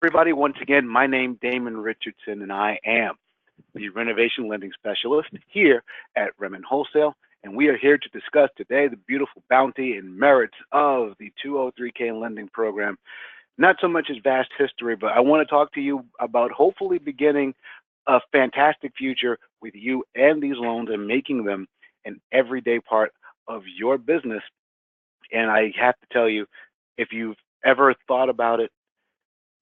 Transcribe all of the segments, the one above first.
Everybody, once again, my name Damon Richardson, and I am the renovation lending specialist here at REMN Wholesale, and we are here to discuss today the beautiful bounty and merits of the 203K lending program. Not so much its vast history, but I want to talk to you about hopefully beginning a fantastic future with you and these loans and making them an everyday part of your business. And I have to tell you, if you've ever thought about it,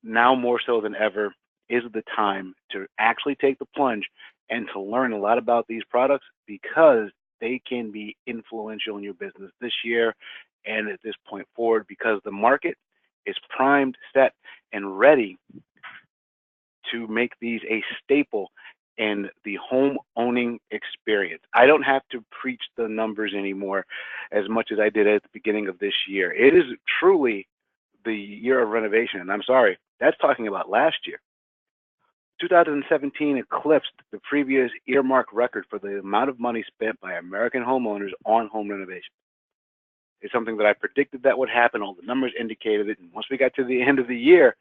now more so than ever is the time to actually take the plunge and to learn a lot about these products, because they can be influential in your business this year and at this point forward, because the market is primed, set, and ready to make these a staple in the home owning experience. I don't have to preach the numbers anymore as much as I did at the beginning of this year. It is truly the year of renovation, and I'm sorry, that's talking about last year. 2017 eclipsed the previous earmark record for the amount of money spent by American homeowners on home renovation. It's something that I predicted that would happen. All the numbers indicated it, and once we got to the end of the year,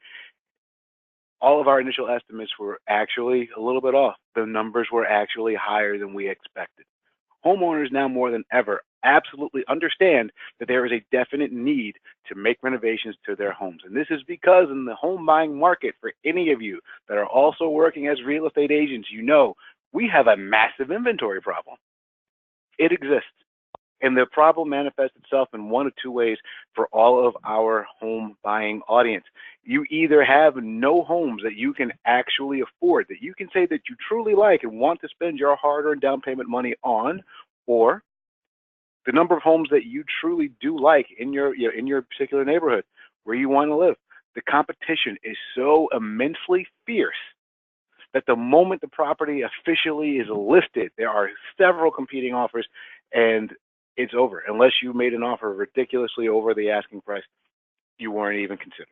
all of our initial estimates were actually a little bit off. The numbers were actually higher than we expected. Homeowners now more than ever absolutely understand that there is a definite need to make renovations to their homes. And this is because in the home buying market, for any of you that are also working as real estate agents, you know we have a massive inventory problem. It exists. And the problem manifests itself in one of two ways for all of our home buying audience. You either have no homes that you can actually afford, that you can say that you truly like and want to spend your hard-earned down payment money on, or the number of homes that you truly do like in your particular neighborhood where you want to live. The competition is so immensely fierce that the moment the property officially is listed, there are several competing offers, and it's over. Unless you made an offer ridiculously over the asking price, you weren't even considered.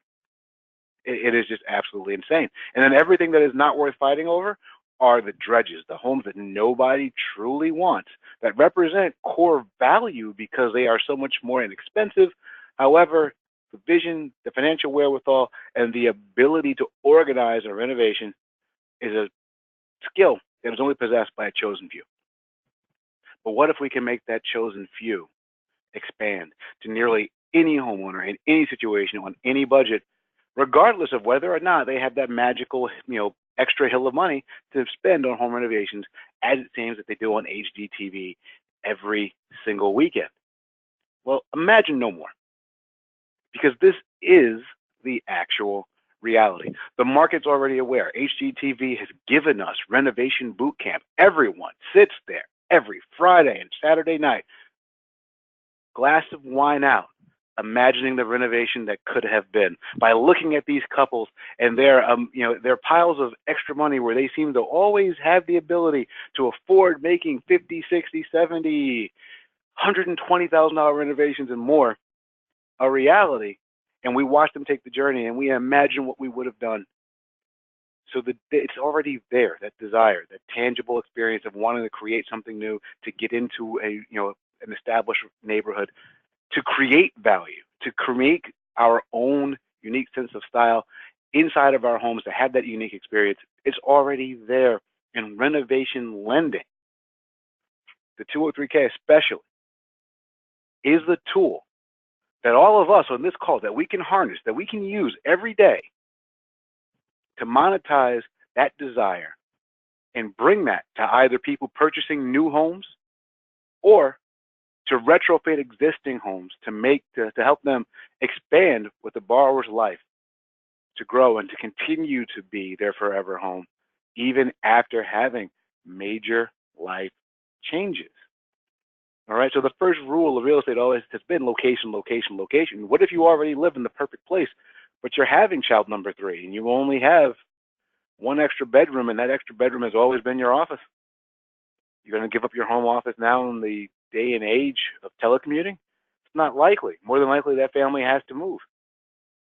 It is just absolutely insane. And then everything that is not worth fighting over are the dredges, the homes that nobody truly wants, that represent core value because they are so much more inexpensive. However, the vision, the financial wherewithal, and the ability to organize a renovation is a skill that is only possessed by a chosen few. But what if we can make that chosen few expand to nearly any homeowner in any situation on any budget, regardless of whether or not they have that magical, extra hill of money to spend on home renovations, as it seems that they do on HGTV every single weekend? Well, imagine no more, because this is the actual reality. The market's already aware. HGTV has given us renovation boot camp. Everyone sits there every Friday and Saturday night, glass of wine out, imagining the renovation that could have been, by looking at these couples and their piles of extra money where they seem to always have the ability to afford making $50, $60, $70, $120,000 renovations and more a reality. And we watch them take the journey and we imagine what we would have done. So it's already there, that desire, that tangible experience of wanting to create something new, to get into an established neighborhood, to create value, to create our own unique sense of style inside of our homes, to have that unique experience. It's already there. In renovation lending, the 203K especially is the tool that all of us on this call, that we can harness, that we can use every day to monetize that desire and bring that to either people purchasing new homes or to retrofit existing homes to help them expand with the borrower's life, to grow and to continue to be their forever home, even after having major life changes. All right, so the first rule of real estate always has been location, location, location. What if you already live in the perfect place, but you're having child number 3 and you only have one extra bedroom, and that extra bedroom has always been your office? You're going to give up your home office now in the day and age of telecommuting? It's not likely. More than likely, that family has to move.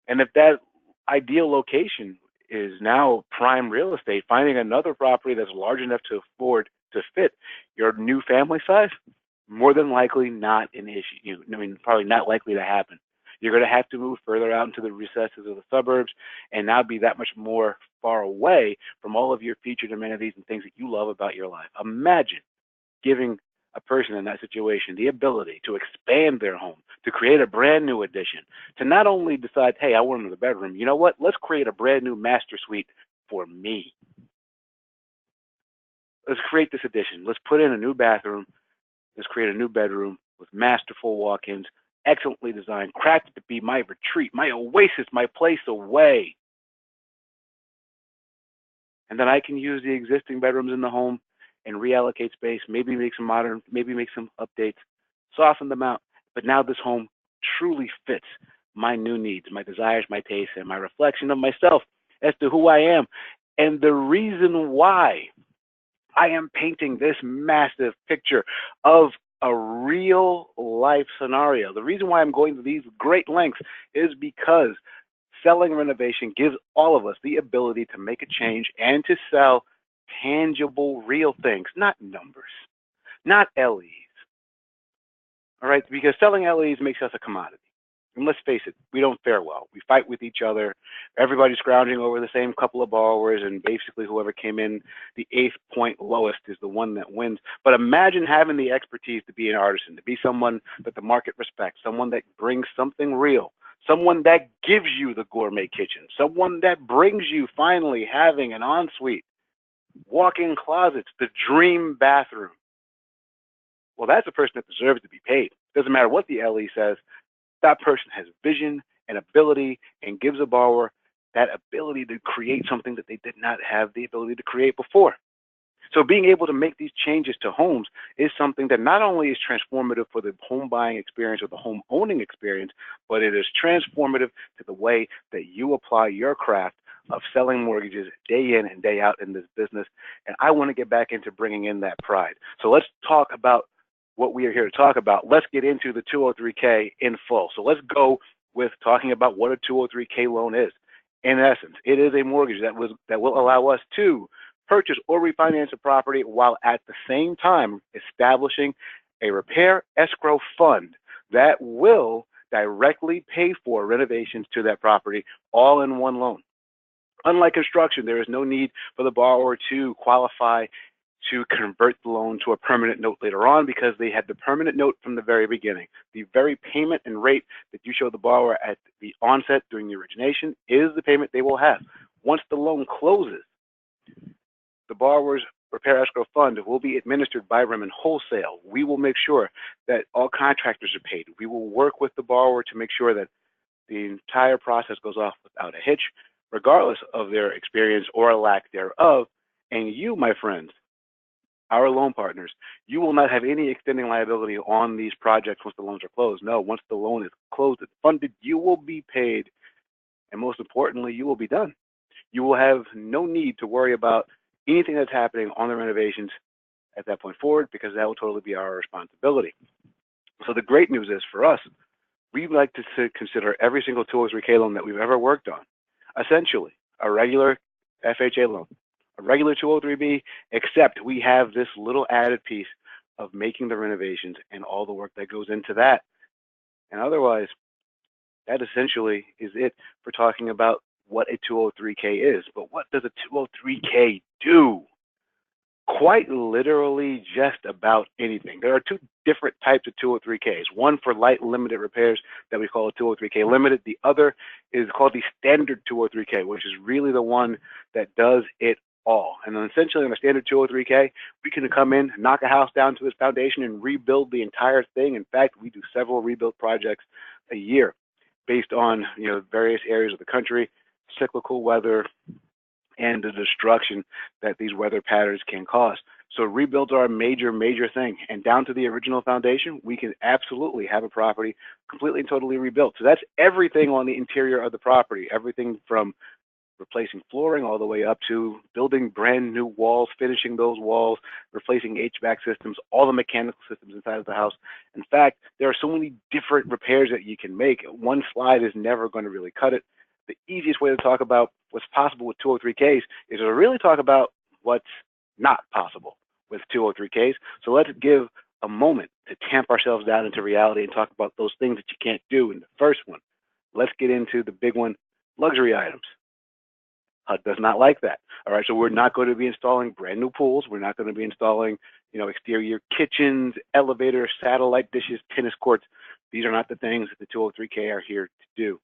And if that ideal location is now prime real estate, finding another property that's large enough to afford to fit your new family size, more than likely not an issue. Probably not likely to happen. You're going to have to move further out into the recesses of the suburbs and now be that much more far away from all of your featured amenities and things that you love about your life. Imagine giving a person in that situation the ability to expand their home, to create a brand new addition, to not only decide, hey, I want another bedroom, you know what? Let's create a brand new master suite for me. Let's create this addition. Let's put in a new bathroom. Let's create a new bedroom with masterful walk-ins, excellently designed, crafted to be my retreat, my oasis, my place away. And then I can use the existing bedrooms in the home and reallocate space, maybe make some updates, soften them out. But now this home truly fits my new needs, my desires, my tastes, and my reflection of myself as to who I am. And the reason why I am painting this massive picture of a real life scenario, the reason why I'm going to these great lengths is because selling renovation gives all of us the ability to make a change and to sell tangible, real things, not numbers, not LEs. All right, because selling LEs makes us a commodity. And let's face it, we don't fare well. We fight with each other. Everybody's scrounging over the same couple of borrowers, and basically whoever came in the 8th point lowest is the one that wins. But imagine having the expertise to be an artisan, to be someone that the market respects, someone that brings something real, someone that gives you the gourmet kitchen, someone that brings you finally having an ensuite, walk-in closets, the dream bathroom. Well, that's a person that deserves to be paid. Doesn't matter what the LE says. That person has vision and ability and gives a borrower that ability to create something that they did not have the ability to create before. So being able to make these changes to homes is something that not only is transformative for the home buying experience or the home owning experience, but it is transformative to the way that you apply your craft of selling mortgages day in and day out in this business. And I want to get back into bringing in that pride. So let's talk about what we are here to talk about. Let's get into the 203K in full. So let's go with talking about what a 203K loan is. In essence, it is a mortgage that will allow us to purchase or refinance a property while at the same time establishing a repair escrow fund that will directly pay for renovations to that property all in one loan. Unlike construction, there is no need for the borrower to qualify to convert the loan to a permanent note later on because they had the permanent note from the very beginning. The very payment and rate that you show the borrower at the onset during the origination is the payment they will have. Once the loan closes, the borrower's repair escrow fund will be administered by REMN Wholesale. We will make sure that all contractors are paid. We will work with the borrower to make sure that the entire process goes off without a hitch, regardless of their experience or lack thereof. And you, my friends, our loan partners, you will not have any extending liability on these projects once the loans are closed. No, once the loan is closed and funded, you will be paid. And most importantly, you will be done. You will have no need to worry about anything that's happening on the renovations at that point forward because that will totally be our responsibility. So the great news is for us, we like to consider every single 203K loan that we've ever worked on, essentially a regular FHA loan, a regular 203B, except we have this little added piece of making the renovations and all the work that goes into that. And otherwise, that essentially is it for talking about what a 203K is. But what does a 203K do? Quite literally just about anything. There are two different types of 203Ks. One for light limited repairs that we call a 203K limited. The other is called the standard 203K, which is really the one that does it all. And then essentially on a standard 203K, we can come in, knock a house down to its foundation and rebuild the entire thing. In fact, we do several rebuild projects a year based on various areas of the country, cyclical weather, and the destruction that these weather patterns can cause. So rebuilds are a major, major thing. And down to the original foundation, we can absolutely have a property completely and totally rebuilt. So that's everything on the interior of the property, everything from replacing flooring all the way up to building brand new walls, finishing those walls, replacing HVAC systems, all the mechanical systems inside of the house. In fact, there are so many different repairs that you can make. One slide is never going to really cut it. The easiest way to talk about what's possible with 203Ks is to really talk about what's not possible with 203Ks. So let's give a moment to tamp ourselves down into reality and talk about those things that you can't do. And the first one Let's get into the big one, luxury items. HUD does not like that. All right, so we're not going to be installing brand new pools. We're not going to be installing, exterior kitchens, elevators, satellite dishes, tennis courts. These are not the things that the 203K are here to do.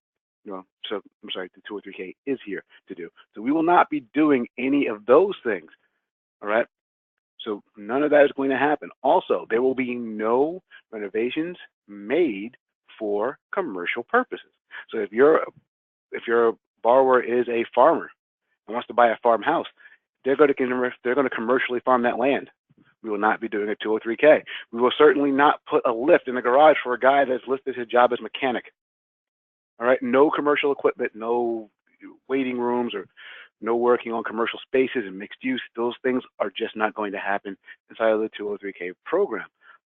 So I'm sorry, the 203K is here to do. So we will not be doing any of those things. All right. So none of that is going to happen. Also, there will be no renovations made for commercial purposes. So if your borrower is a farmer and wants to buy a farmhouse, they're going to commercially farm that land. We will not be doing a 203K. We will certainly not put a lift in the garage for a guy that's listed his job as mechanic. All right, no commercial equipment, no waiting rooms, or no working on commercial spaces and mixed use. Those things are just not going to happen inside of the 203K program.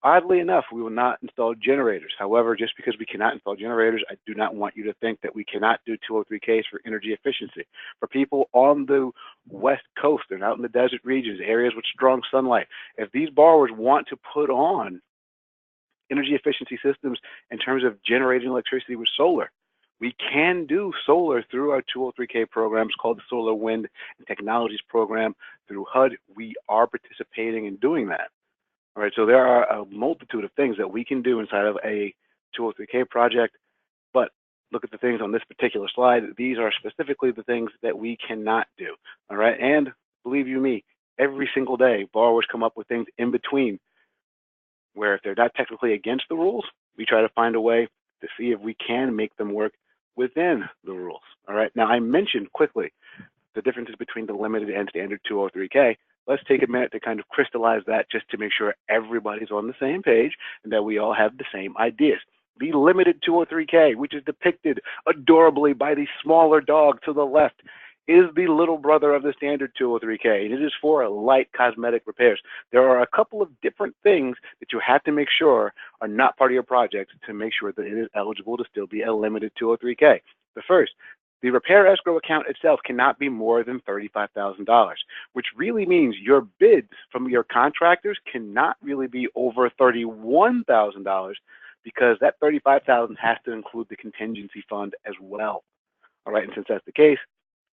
Oddly enough, we will not install generators. However, just because we cannot install generators, I do not want you to think that we cannot do 203Ks for energy efficiency. For people on the West Coast and out in the desert regions, areas with strong sunlight, if these borrowers want to put on energy efficiency systems in terms of generating electricity with solar, we can do solar through our 203K programs called the Solar Wind and Technologies Program through HUD. We are participating in doing that. All right, so there are a multitude of things that we can do inside of a 203K project, but look at the things on this particular slide. These are specifically the things that we cannot do. All right, and believe you me, every single day, borrowers come up with things in between where if they're not technically against the rules, we try to find a way to see if we can make them work within the rules. All right. Now, I mentioned quickly the differences between the limited and standard 203K. Let's take a minute to kind of crystallize that just to make sure everybody's on the same page and that we all have the same ideas. The limited 203K, which is depicted adorably by the smaller dog to the left, is the little brother of the standard 203K, and it is for light cosmetic repairs. There are a couple of different things that you have to make sure are not part of your project to make sure that it is eligible to still be a limited 203K. The first, the repair escrow account itself cannot be more than $35,000, which really means your bids from your contractors cannot really be over $31,000 because that $35,000 has to include the contingency fund as well. All right, and since that's the case,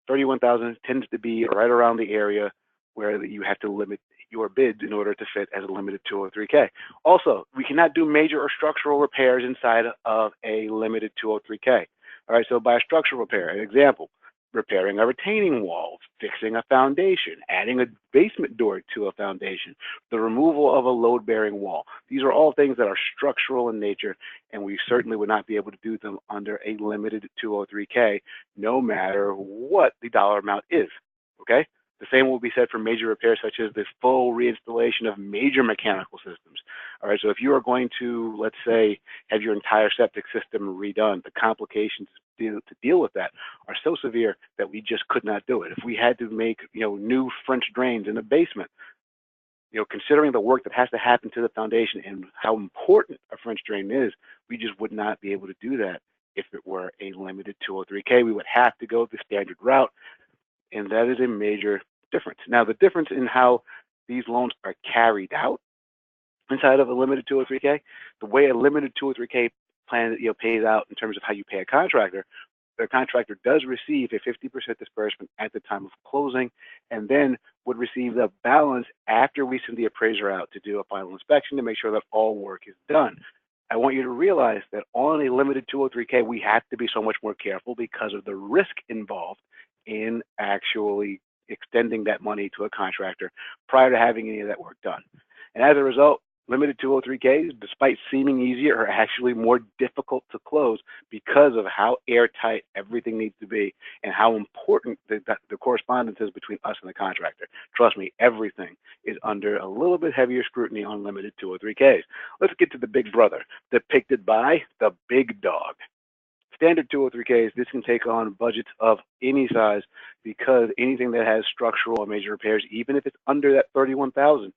31,000 tends to be right around the area where you have to limit your bids in order to fit as a limited 203K. Also, we cannot do major or structural repairs inside of a limited 203K. All right, so by a structural repair, an example, repairing a retaining wall, fixing a foundation, adding a basement door to a foundation, the removal of a load-bearing wall. These are all things that are structural in nature, and we certainly would not be able to do them under a limited 203K, no matter what the dollar amount is, okay? The same will be said for major repairs such as the full reinstallation of major mechanical systems. All right, so if you are going to, let's say, have your entire septic system redone, the complications to deal with that are so severe that we just could not do it. If we had to make, new French drains in the basement, considering the work that has to happen to the foundation and how important a French drain is, we just would not be able to do that if it were a limited 203K. We would have to go the standard route, and that is a major difference. Now, the difference in how these loans are carried out inside of a limited 203K, the way a limited 203K plan pays out in terms of how you pay a contractor, the contractor does receive a 50% disbursement at the time of closing, and then would receive the balance after we send the appraiser out to do a final inspection to make sure that all work is done. I want you to realize that on a limited 203K, we have to be so much more careful because of the risk involved in actually extending that money to a contractor prior to having any of that work done. And as a result, limited 203Ks, despite seeming easier, are actually more difficult to close because of how airtight everything needs to be and how important the correspondence is between us and the contractor. Trust me, everything is under a little bit heavier scrutiny on limited 203Ks. Let's get to the big brother, depicted by the big dog. Standard 203Ks, this can take on budgets of any size because anything that has structural or major repairs, even if it's under that 31,000,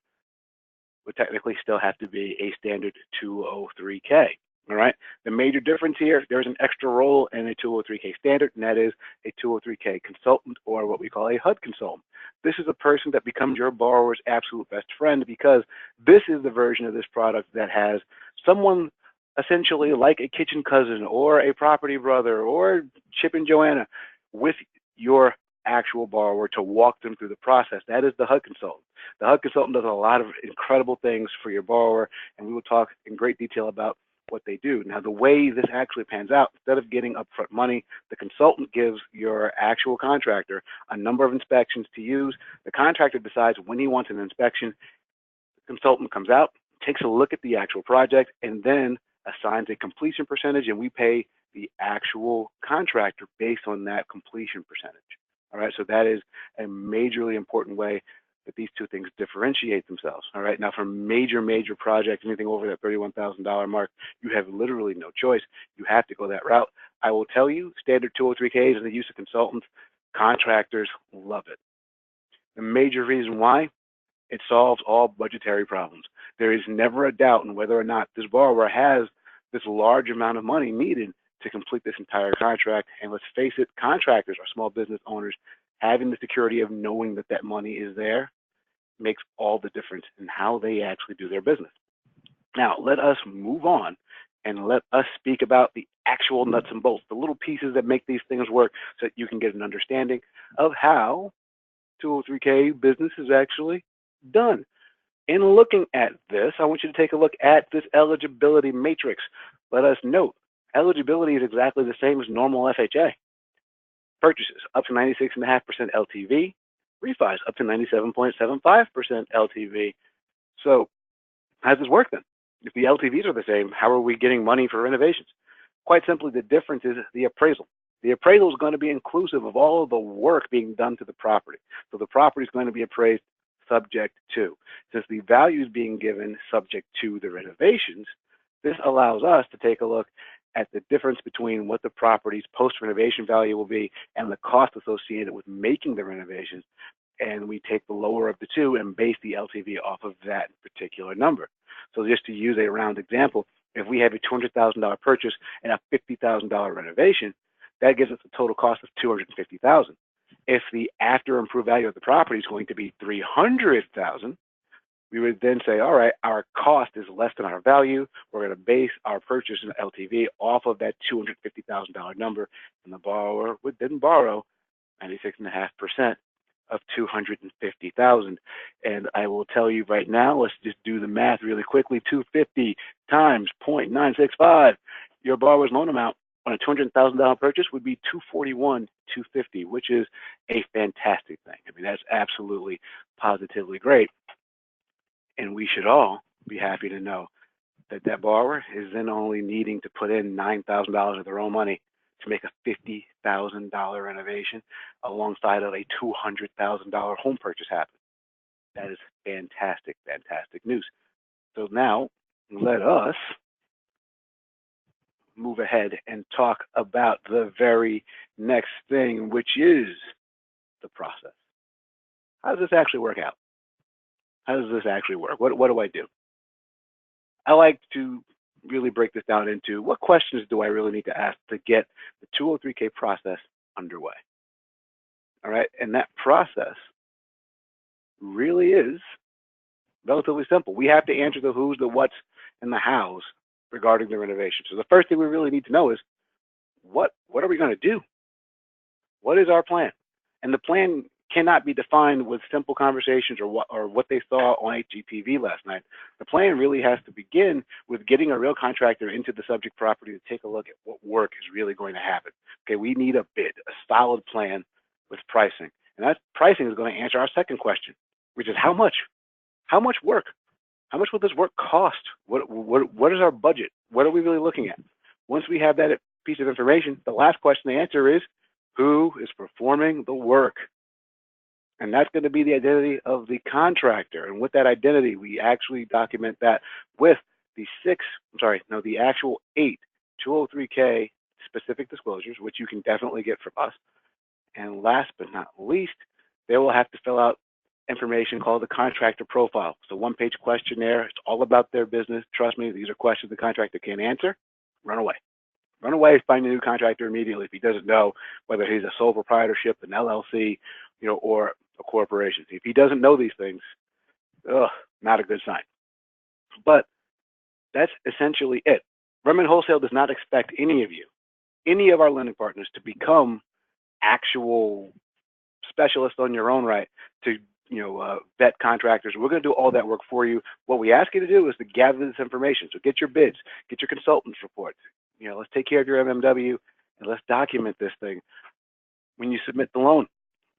would technically still have to be a standard 203K. All right. The major difference here, there's an extra role in a 203K standard, and that is a 203K consultant, or what we call a HUD consultant. This is a person that becomes your borrower's absolute best friend because this is the version of this product that has someone essentially like a kitchen cousin or a property brother or Chip and Joanna with your actual borrower to walk them through the process. That is the HUD consultant. The HUD consultant does a lot of incredible things for your borrower, and we will talk in great detail about what they do. Now, the way this actually pans out, instead of getting upfront money, the consultant gives your actual contractor a number of inspections to use. The contractor decides when he wants an inspection. The consultant comes out, takes a look at the actual project, and then assigns a completion percentage, and we pay the actual contractor based on that completion percentage. All right, so that is a majorly important way that these two things differentiate themselves. All right, now for major projects, anything over that $31,000 mark, you have literally no choice. You have to go that route. I will tell you, standard 203Ks and the use of consultants, contractors love it. The major reason why, it solves all budgetary problems. There is never a doubt in whether or not this borrower has this large amount of money needed to complete this entire contract. And let's face it, contractors or small business owners having the security of knowing that that money is there makes all the difference in how they actually do their business. Now, let us move on and let us speak about the actual nuts and bolts, the little pieces that make these things work so that you can get an understanding of how 203K business is actually done. In looking at this, I want you to take a look at this eligibility matrix. Let us note, eligibility is exactly the same as normal FHA. Purchases up to 96.5% LTV, refis up to 97.75% LTV. So how does this work then? If the LTVs are the same, how are we getting money for renovations? Quite simply, the difference is the appraisal. The appraisal is going to be inclusive of all of the work being done to the property. So the property is going to be appraised subject to. Since the value is being given subject to the renovations, this allows us to take a look at the difference between what the property's post-renovation value will be and the cost associated with making the renovations. And we take the lower of the two and base the LTV off of that particular number. So just to use a round example, if we have a $200,000 purchase and a $50,000 renovation, that gives us a total cost of $250,000. If the after improved value of the property is going to be $300,000, we would then say, all right, our cost is less than our value. We're going to base our purchase in LTV off of that $250,000 number, and the borrower would then borrow 96.5% of $250,000. And I will tell you right now, let's just do the math really quickly. 250 times 0.965. Your borrower's loan amount on a $200,000 purchase would be $241,250, which is a fantastic thing. I mean, that's absolutely positively great. And we should all be happy to know that that borrower is then only needing to put in $9,000 of their own money to make a $50,000 renovation alongside of a $200,000 home purchase happen. That is fantastic, fantastic news. So now let us move ahead and talk about the very next thing, which is the process. How does this actually work out? How does this actually work? What do I do? I like to really break this down into what questions do I really need to ask to get the 203K process underway. All right, and that process really is relatively simple. We have to answer the who's, the what's, and the how's regarding the renovation. So the first thing we really need to know is what are we going to do? What is our plan? And the plan cannot be defined with simple conversations or what they saw on HGTV last night. The plan really has to begin with getting a real contractor into the subject property to take a look at what work is really going to happen. Okay, we need a bid, a solid plan with pricing. And that pricing is going to answer our second question, which is how much? How much work? How much will this work cost? What is our budget? What are we really looking at? Once we have that piece of information, the last question to answer is who is performing the work? And that's going to be the identity of the contractor. And with that identity, we actually document that with the the actual 8 203K specific disclosures, which you can definitely get from us. And last but not least, they will have to fill out information called the contractor profile. It's a one-page questionnaire. It's all about their business. Trust me, these are questions the contractor can't answer. Run away. Run away, find a new contractor immediately if he doesn't know whether he's a sole proprietorship, an LLC, or a corporation. If he doesn't know these things, not a good sign. But that's essentially it. REMN Wholesale does not expect any of you, any of our lending partners, to become actual specialists on your own right to vet contractors. We're going to do all that work for you. What we ask you to do is to gather this information. So get your bids, get your consultants reports. Let's take care of your MMW and let's document this thing when you submit the loan.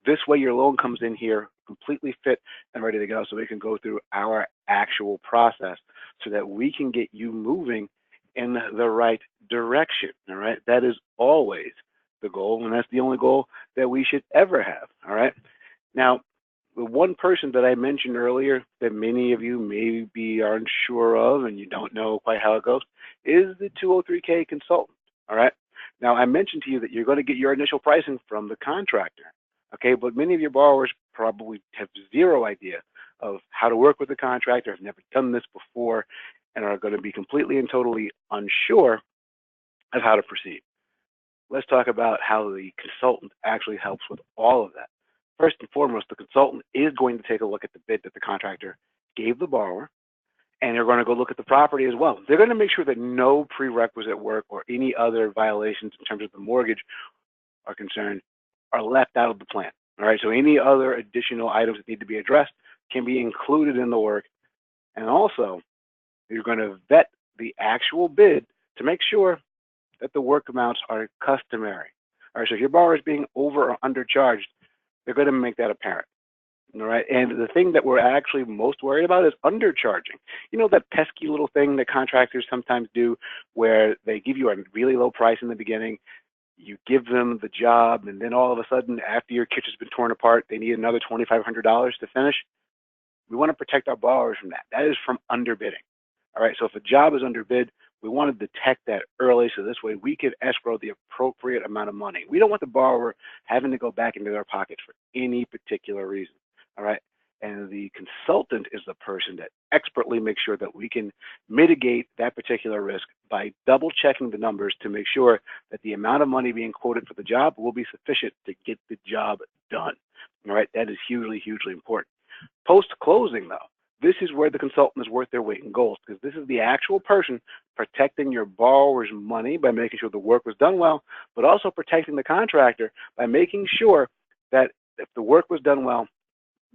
This way your loan comes in here completely fit and ready to go, so we can go through our actual process so that we can get you moving in the right direction. All right, that is always the goal, and that's the only goal that we should ever have. All right, now the one person that I mentioned earlier that many of you maybe are unsure of and you don't know quite how it goes is the 203K consultant. All right, now I mentioned to you that you're going to get your initial pricing from the contractor. Okay, but many of your borrowers probably have zero idea of how to work with a contractor, have never done this before, and are going to be completely and totally unsure of how to proceed. Let's talk about how the consultant actually helps with all of that. First and foremost, the consultant is going to take a look at the bid that the contractor gave the borrower, and they're going to go look at the property as well. They're going to make sure that no prerequisite work or any other violations in terms of the mortgage are concerned are left out of the plan. All right, so any other additional items that need to be addressed can be included in the work. And also, you're going to vet the actual bid to make sure that the work amounts are customary. All right, so if your borrower is being over or undercharged, they're going to make that apparent. All right, and the thing that we're actually most worried about is undercharging. You know that pesky little thing that contractors sometimes do where they give you a really low price in the beginning, you give them the job, and then all of a sudden, after your kitchen's been torn apart, they need another $2,500 to finish. We want to protect our borrowers from that. That is from underbidding. All right, so if a job is underbid, we want to detect that early so this way we can escrow the appropriate amount of money. We don't want the borrower having to go back into their pockets for any particular reason. All right, and the consultant is the person that expertly makes sure that we can mitigate that particular risk by double checking the numbers to make sure that the amount of money being quoted for the job will be sufficient to get the job done. All right, that is hugely, hugely important. Post-closing, though, this is where the consultant is worth their weight in gold, because this is the actual person protecting your borrower's money by making sure the work was done well, but also protecting the contractor by making sure that if the work was done well,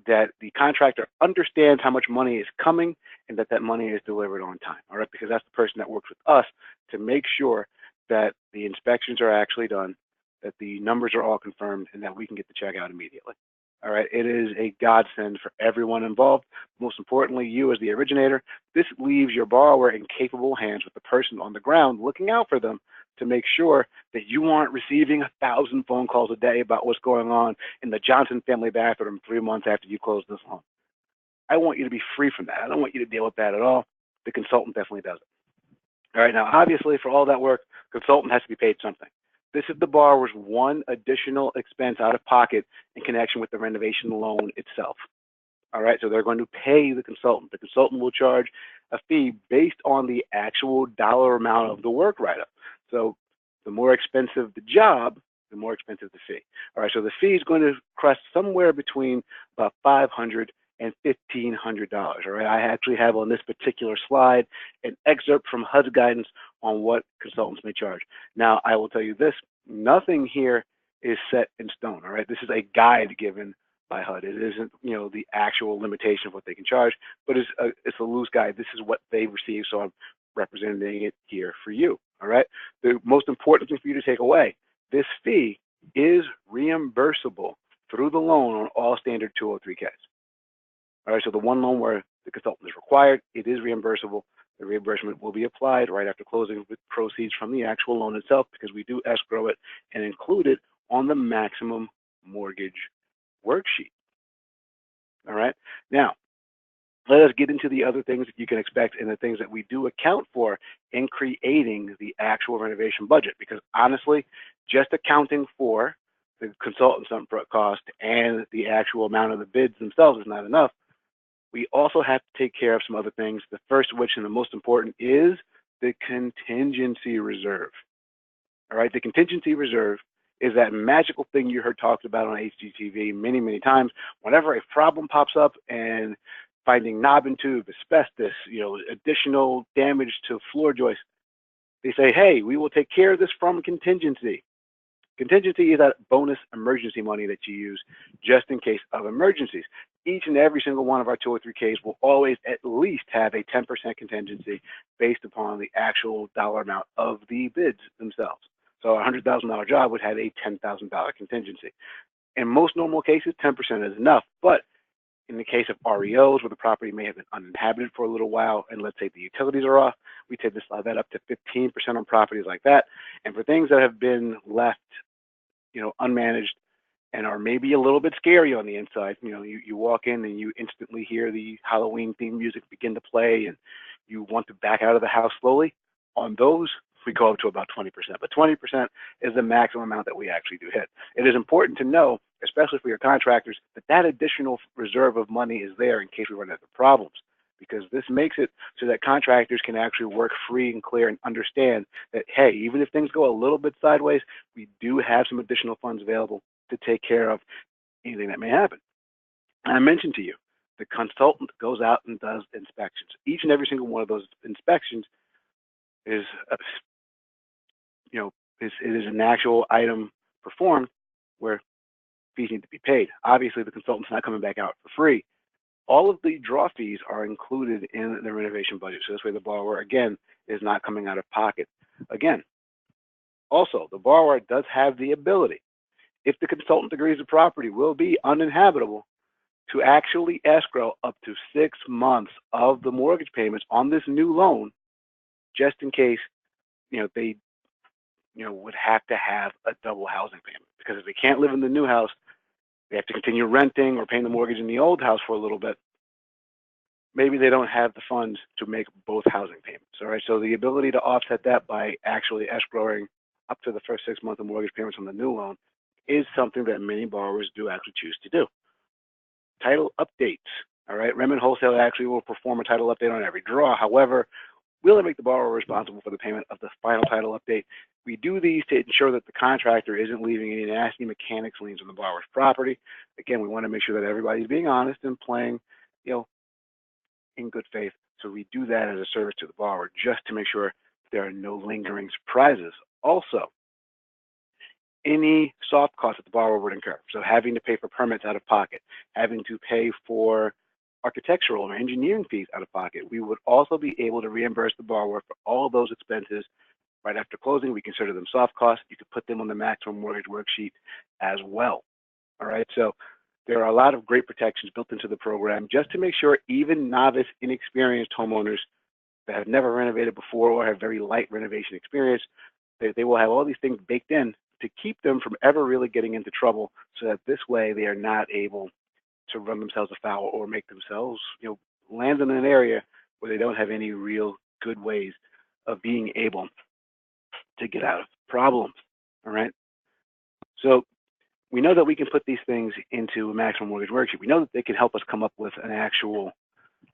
that the contractor understands how much money is coming and that that money is delivered on time. All right, because that's the person that works with us to make sure that the inspections are actually done, that the numbers are all confirmed, and that we can get the check out immediately. All right, it is a godsend for everyone involved. Most importantly, you as the originator. This leaves your borrower in capable hands with the person on the ground looking out for them to make sure that you aren't receiving 1,000 phone calls a day about what's going on in the Johnson family bathroom 3 months after you close this loan. I want you to be free from that. I don't want you to deal with that at all. The consultant definitely does it. All right, now obviously for all that work, consultant has to be paid something. This is the borrower's one additional expense out of pocket in connection with the renovation loan itself. All right, so they're going to pay the consultant. The consultant will charge a fee based on the actual dollar amount of the work write-up. So the more expensive the job, the more expensive the fee. All right, so the fee is going to crest somewhere between about $500 and $1,500. All right, I actually have on this particular slide an excerpt from HUD's guidance on what consultants may charge. Now, I will tell you this, nothing here is set in stone. All right, this is a guide given by HUD. It isn't, the actual limitation of what they can charge, but it's a loose guide. This is what they receive, so I'm representing it here for you. All right, the most important thing for you to take away, this fee is reimbursable through the loan on all standard 203Ks. All right, so the one loan where the consultant is required, it is reimbursable. The reimbursement will be applied right after closing with proceeds from the actual loan itself, because we do escrow it and include it on the maximum mortgage worksheet. All right, now let us get into the other things that you can expect and the things that we do account for in creating the actual renovation budget, because honestly, just accounting for the consultant's upfront cost and the actual amount of the bids themselves is not enough. We also have to take care of some other things, the first of which and the most important is the contingency reserve. All right, the contingency reserve is that magical thing you heard talked about on HGTV many, many times. Whenever a problem pops up and finding knob and tube, asbestos, additional damage to floor joists, They say, hey, we will take care of this from contingency. Contingency is that bonus emergency money that you use just in case of emergencies. Each and every single one of our 203Ks will always at least have a 10% contingency based upon the actual dollar amount of the bids themselves. So a $100,000 job would have a $10,000 contingency. In most normal cases, 10% is enough, but in the case of REOs, where the property may have been uninhabited for a little while, and let's say the utilities are off, we tend to slide that up to 15% on properties like that. And for things that have been left, unmanaged and are maybe a little bit scary on the inside, you walk in and you instantly hear the Halloween theme music begin to play, and you want to back out of the house slowly. On those, we go up to about 20%, but 20% is the maximum amount that we actually do hit. It is important to know, especially for your contractors, that additional reserve of money is there in case we run into problems, because this makes it so that contractors can actually work free and clear and understand that, hey, even if things go a little bit sideways, we do have some additional funds available to take care of anything that may happen. And I mentioned to you, the consultant goes out and does inspections. Each and every single one of those inspections is it is an actual item performed where fees need to be paid. Obviously, the consultant's not coming back out for free. All of the draw fees are included in the renovation budget. So this way the borrower, again, is not coming out of pocket. Again, also, the borrower does have the ability, if the consultant agrees the property will be uninhabitable, to actually escrow up to 6 months of the mortgage payments on this new loan, just in case, they would have to have a double housing payment. Because if they can't live in the new house, they have to continue renting or paying the mortgage in the old house for a little bit. Maybe they don't have the funds to make both housing payments. All right, so the ability to offset that by actually escrowing up to the first 6 months of mortgage payments on the new loan is something that many borrowers do actually choose to do. Title updates. All right, REMN Wholesale actually will perform a title update on every draw. However, we'll make the borrower responsible for the payment of the final title update. We do these to ensure that the contractor isn't leaving any nasty mechanics liens on the borrower's property. Again, we want to make sure that everybody's being honest and playing, in good faith. So we do that as a service to the borrower just to make sure there are no lingering surprises. Also, any soft costs that the borrower would incur, so having to pay for permits out of pocket, having to pay for architectural or engineering fees out of pocket, we would also be able to reimburse the borrower for all those expenses right after closing. We consider them soft costs. You could put them on the maximum mortgage worksheet as well. All right, so there are a lot of great protections built into the program just to make sure even novice, inexperienced homeowners that have never renovated before or have very light renovation experience, they will have all these things baked in to keep them from ever really getting into trouble, so that this way they are not able to run themselves afoul or make themselves, land in an area where they don't have any real good ways of being able to get out of problems. All right. So we know that we can put these things into a maximum mortgage worksheet. We know that they can help us come up with an actual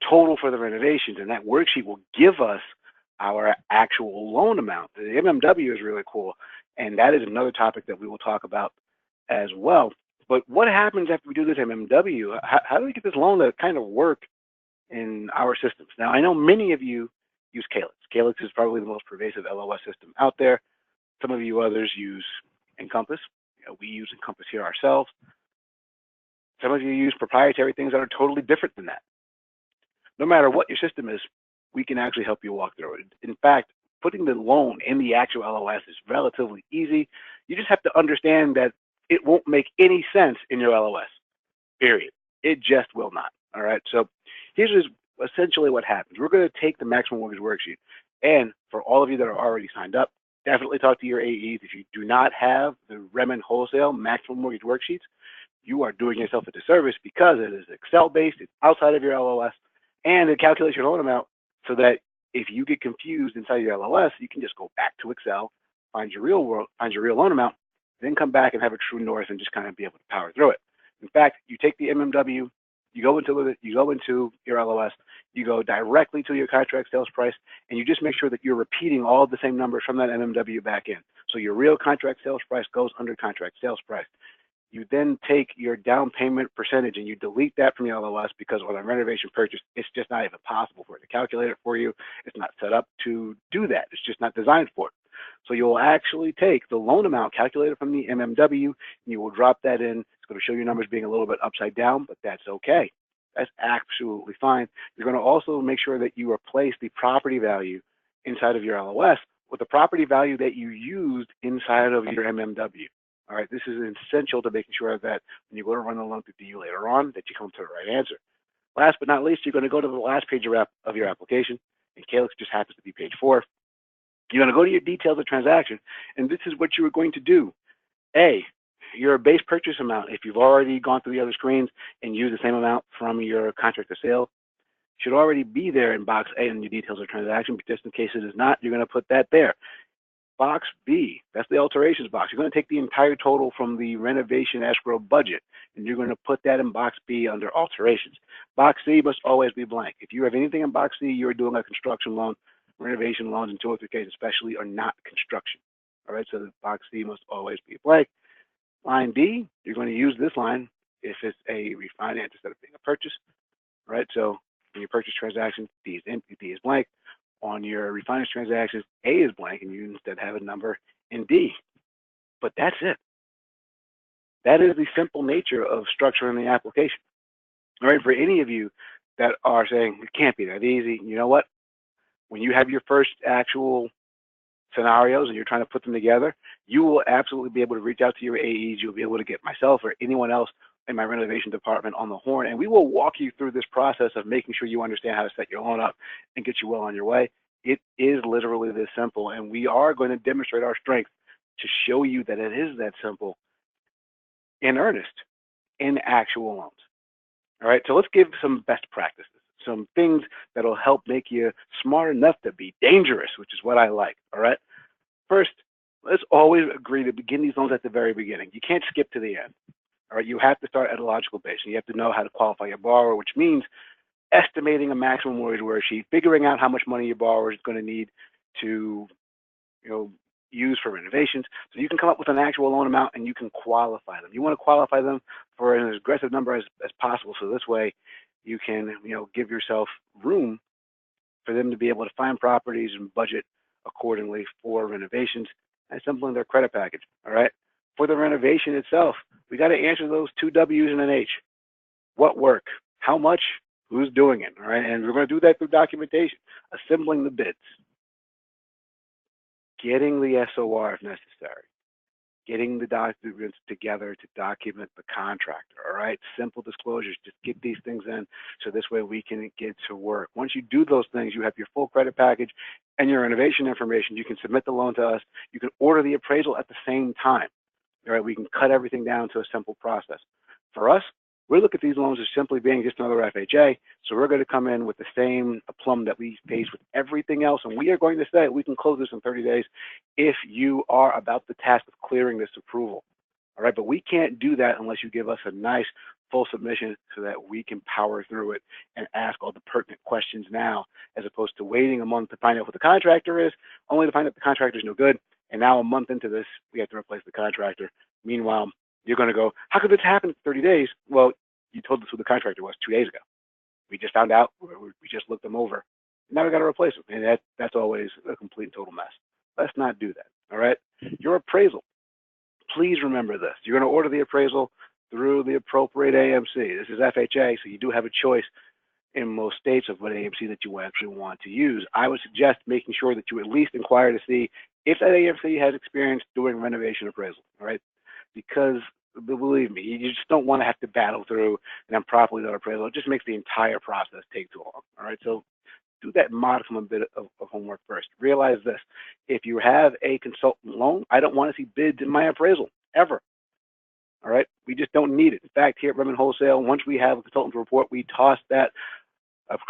total for the renovations, and that worksheet will give us our actual loan amount. The MMW is really cool, and that is another topic that we will talk about as well. But what happens after we do this MMW? How do we get this loan to kind of work in our systems? Now, I know many of you use Calyx. Calyx is probably the most pervasive LOS system out there. Some of you others use Encompass. We use Encompass here ourselves. Some of you use proprietary things that are totally different than that. No matter what your system is, we can actually help you walk through it. In fact, putting the loan in the actual LOS is relatively easy. You just have to understand that it won't make any sense in your LOS, period. It just will not, all right? So here's essentially what happens. We're going to take the maximum mortgage worksheet, and for all of you that are already signed up, definitely talk to your AEs. If you do not have the REMN Wholesale maximum mortgage worksheets, you are doing yourself a disservice, because it is Excel-based, it's outside of your LOS, and it calculates your loan amount so that if you get confused inside your LOS, you can just go back to Excel, find your real loan amount, then come back and have a true north and just kind of be able to power through it. In fact, you take the MMW, you go into your LOS, you go directly to your contract sales price, and you just make sure that you're repeating all the same numbers from that MMW back in. So your real contract sales price goes under contract sales price. You then take your down payment percentage and you delete that from your LOS, because on a renovation purchase, it's just not even possible for it to calculate it for you. It's not set up to do that. It's just not designed for it. So you'll actually take the loan amount calculated from the MMW, and you will drop that in. It's going to show your numbers being a little bit upside down, but that's okay. That's absolutely fine. You're going to also make sure that you replace the property value inside of your LOS with the property value that you used inside of your MMW. All right, this is essential to making sure that when you go to run the loan through DU later on, that you come to the right answer. Last but not least, you're going to go to the last page of your application, and Calyx just happens to be page 4. You're going to go to your details of transaction, and this is what you are going to do. A, your base purchase amount, if you've already gone through the other screens and used the same amount from your contract of sale, should already be there in box A in your details of transaction, but just in case it is not, you're going to put that there. Box B, that's the alterations box. You're going to take the entire total from the renovation escrow budget, and you're going to put that in box B under alterations. Box C must always be blank. If you have anything in box C, you're doing a construction loan. Renovation loans in 203Ks especially are not construction. All right, so the box C must always be blank. Line D, you're going to use this line if it's a refinance instead of being a purchase. All right, so in your purchase transaction, D is empty, D is blank. On your refinance transactions, A is blank, and you instead have a number in D. But that's it. That is the simple nature of structuring the application. All right, for any of you that are saying, it can't be that easy, you know what? When you have your first actual scenarios and you're trying to put them together, you will absolutely be able to reach out to your AEs. You'll be able to get myself or anyone else in my renovation department on the horn, and we will walk you through this process of making sure you understand how to set your loan up and get you well on your way. It is literally this simple, and we are going to demonstrate our strength to show you that it is that simple in earnest, in actual loans. All right, so let's give some best practices, some things that'll help make you smart enough to be dangerous, which is what I like. All right, first, let's always agree to begin these loans at the very beginning. You can't skip to the end. All right, you have to start at a logical base. You have to know how to qualify your borrower, which means estimating a maximum mortgage worksheet, figuring out how much money your borrower is going to need to, use for renovations. So you can come up with an actual loan amount and you can qualify them. You want to qualify them for an aggressive number as possible. So this way you can, give yourself room for them to be able to find properties and budget accordingly for renovations and simply their credit package. All right. For the renovation itself, we got to answer those 2 W's and an H. What work? How much? Who's doing it? All right. And we're going to do that through documentation, assembling the bids, getting the SOR if necessary, getting the documents together to document the contractor. All right. Simple disclosures. Just get these things in so this way we can get to work. Once you do those things, you have your full credit package and your renovation information. You can submit the loan to us. You can order the appraisal at the same time. All right, we can cut everything down to a simple process. For us, we look at these loans as simply being just another FHA, so we're going to come in with the same aplomb that we face with everything else, and we are going to say we can close this in 30 days if you are about the task of clearing this approval. All right, but we can't do that unless you give us a nice full submission so that we can power through it and ask all the pertinent questions now, as opposed to waiting a month to find out what the contractor is, only to find out the contractor is no good. And now a month into this, we have to replace the contractor. Meanwhile, you're going to go, how could this happen in 30 days? Well, you told us who the contractor was 2 days ago. We just found out. We just looked them over. Now we got to replace them. And that's always a complete and total mess. Let's not do that. All right? Your appraisal. Please remember this. You're going to order the appraisal through the appropriate AMC. This is FHA, so you do have a choice in most states of what AMC that you actually want to use. I would suggest making sure that you at least inquire to see if that AMC has experience doing renovation appraisal, all right? Because believe me, you just don't want to have to battle through and then properly do appraisal. It just makes the entire process take too long, all right? So do that modicum bit of homework first. Realize this, if you have a consultant loan, I don't want to see bids in my appraisal, ever. All right, we just don't need it. In fact, here at REMN Wholesale, once we have a consultant report, we toss that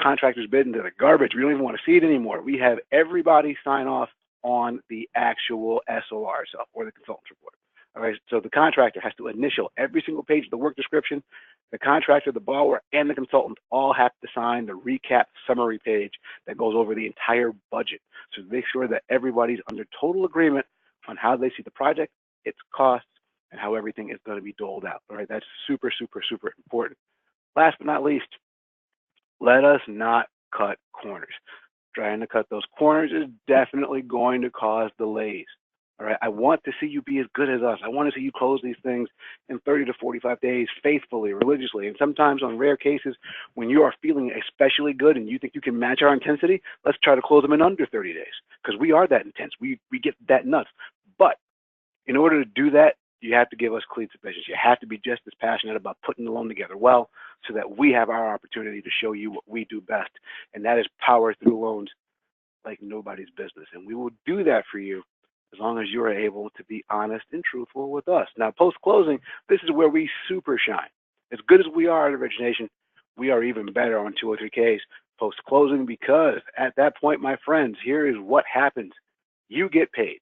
contractor's bid into the garbage. We don't even want to see it anymore. We have everybody sign off on the actual SOR itself or the consultant's report. All right, so the contractor has to initial every single page of the work description. The contractor, the borrower, and the consultant all have to sign the recap summary page that goes over the entire budget. So make sure that everybody's under total agreement on how they see the project, its costs, and how everything is going to be doled out. All right, that's super, super, super important. Last but not least, let us not cut corners. Trying to cut those corners is definitely going to cause delays. All right, I want to see you be as good as us. I want to see you close these things in 30 to 45 days faithfully, religiously. And sometimes on rare cases, when you are feeling especially good and you think you can match our intensity, let's try to close them in under 30 days because we are that intense. We get that nuts. But in order to do that, you have to give us clean submissions. You have to be just as passionate about putting the loan together well so that we have our opportunity to show you what we do best. And that is power through loans like nobody's business. And we will do that for you as long as you are able to be honest and truthful with us. Now, post-closing, this is where we super shine. As good as we are at origination, we are even better on 203Ks post-closing because at that point, my friends, here is what happens. You get paid.